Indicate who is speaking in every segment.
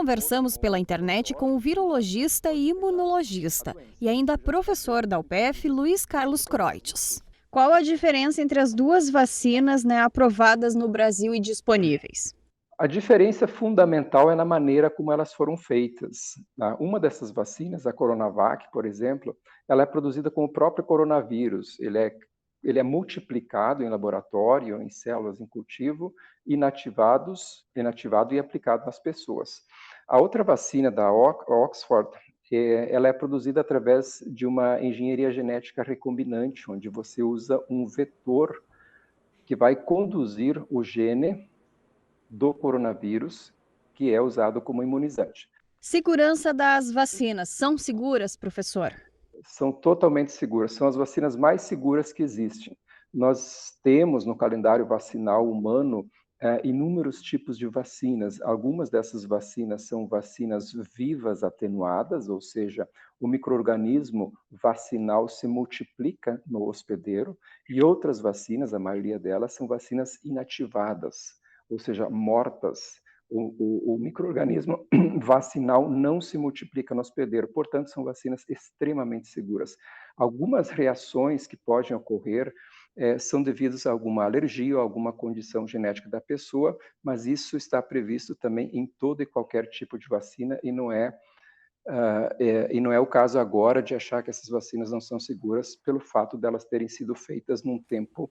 Speaker 1: conversamos pela internet com o virologista e imunologista e ainda professor da UPF, Luiz Carlos Croites. Qual a diferença entre as duas vacinas, aprovadas no Brasil e disponíveis?
Speaker 2: A diferença fundamental é na maneira como elas foram feitas, tá? Uma dessas vacinas, a Coronavac, por exemplo, ela é produzida com o próprio coronavírus. Ele é multiplicado em laboratório, em células em cultivo, inativado e aplicado nas pessoas. A outra vacina da Oxford, ela é produzida através de uma engenharia genética recombinante, onde você usa um vetor que vai conduzir o gene do coronavírus, que é usado como imunizante.
Speaker 1: Segurança das vacinas. São seguras, professor?
Speaker 2: São totalmente seguras, são as vacinas mais seguras que existem. Nós temos no calendário vacinal humano inúmeros tipos de vacinas. Algumas dessas vacinas são vacinas vivas atenuadas, ou seja, o micro-organismo vacinal se multiplica no hospedeiro, e outras vacinas, a maioria delas, são vacinas inativadas, ou seja, mortas. O micro-organismo vacinal não se multiplica no hospedeiro, portanto, são vacinas extremamente seguras. Algumas reações que podem ocorrer são devidas a alguma alergia ou alguma condição genética da pessoa, mas isso está previsto também em todo e qualquer tipo de vacina e não é o caso agora de achar que essas vacinas não são seguras pelo fato delas terem sido feitas num tempo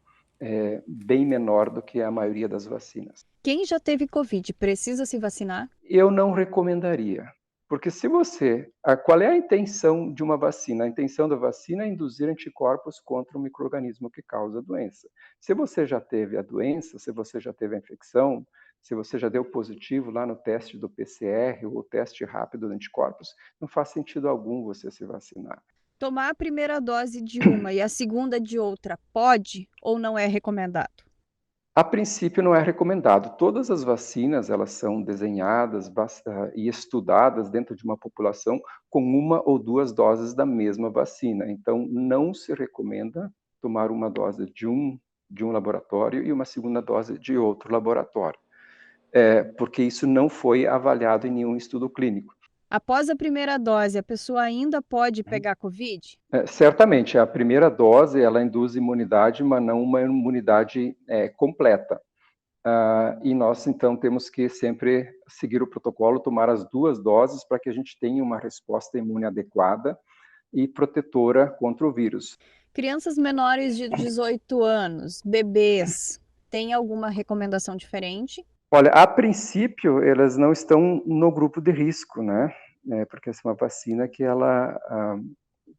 Speaker 2: bem menor do que a maioria das vacinas.
Speaker 1: Quem já teve Covid precisa se vacinar?
Speaker 2: Eu não recomendaria, porque qual é a intenção de uma vacina? A intenção da vacina é induzir anticorpos contra o micro-organismo que causa a doença. Se você já teve a doença, se você já teve a infecção, se você já deu positivo lá no teste do PCR ou teste rápido de anticorpos, não faz sentido algum você se vacinar.
Speaker 1: Tomar a primeira dose de uma e a segunda de outra pode ou não é recomendado?
Speaker 2: A princípio não é recomendado. Todas as vacinas, elas são desenhadas e estudadas dentro de uma população com uma ou duas doses da mesma vacina. Então, não se recomenda tomar uma dose de um laboratório e uma segunda dose de outro laboratório, porque isso não foi avaliado em nenhum estudo clínico.
Speaker 1: Após a primeira dose, a pessoa ainda pode pegar Covid?
Speaker 2: Certamente, a primeira dose, ela induz imunidade, mas não uma imunidade completa. E nós, então, temos que sempre seguir o protocolo, tomar as duas doses para que a gente tenha uma resposta imune adequada e protetora contra o vírus.
Speaker 1: Crianças menores de 18 anos, bebês, tem alguma recomendação diferente?
Speaker 2: Olha, a princípio, elas não estão no grupo de risco, né? Porque essa é uma vacina que ela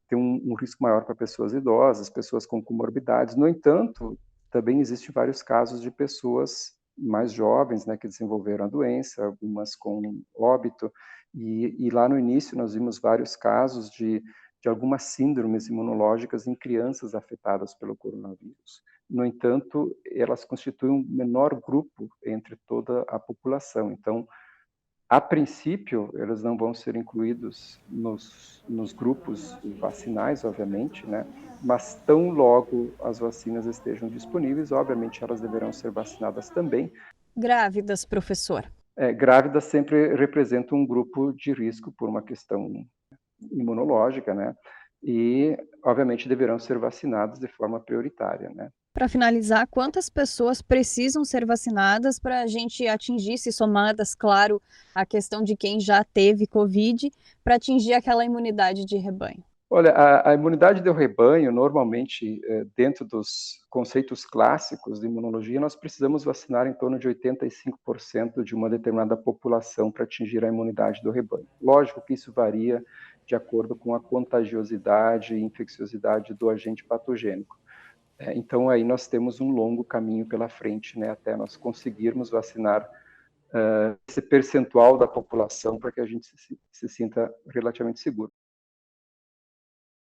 Speaker 2: tem um risco maior para pessoas idosas, pessoas com comorbidades. No entanto, também existem vários casos de pessoas mais jovens, né, que desenvolveram a doença, algumas com óbito, e lá no início nós vimos vários casos de algumas síndromes imunológicas em crianças afetadas pelo coronavírus. No entanto, elas constituem um menor grupo entre toda a população. Então, a princípio, eles não vão ser incluídos nos grupos vacinais, obviamente, né? Mas tão logo as vacinas estejam disponíveis, obviamente elas deverão ser vacinadas também.
Speaker 1: Grávidas, professor.
Speaker 2: Grávidas sempre representam um grupo de risco por uma questão imunológica, né? E, obviamente, deverão ser vacinadas de forma prioritária, né?
Speaker 1: Para finalizar, quantas pessoas precisam ser vacinadas para a gente atingir, se somadas, claro, a questão de quem já teve Covid, para atingir aquela imunidade de rebanho?
Speaker 2: Olha, a imunidade do rebanho, normalmente, dentro dos conceitos clássicos de imunologia, nós precisamos vacinar em torno de 85% de uma determinada população para atingir a imunidade do rebanho. Lógico que isso varia de acordo com a contagiosidade e infecciosidade do agente patogênico. Então, aí nós temos um longo caminho pela frente, né, até nós conseguirmos vacinar esse percentual da população para que a gente se sinta relativamente seguro.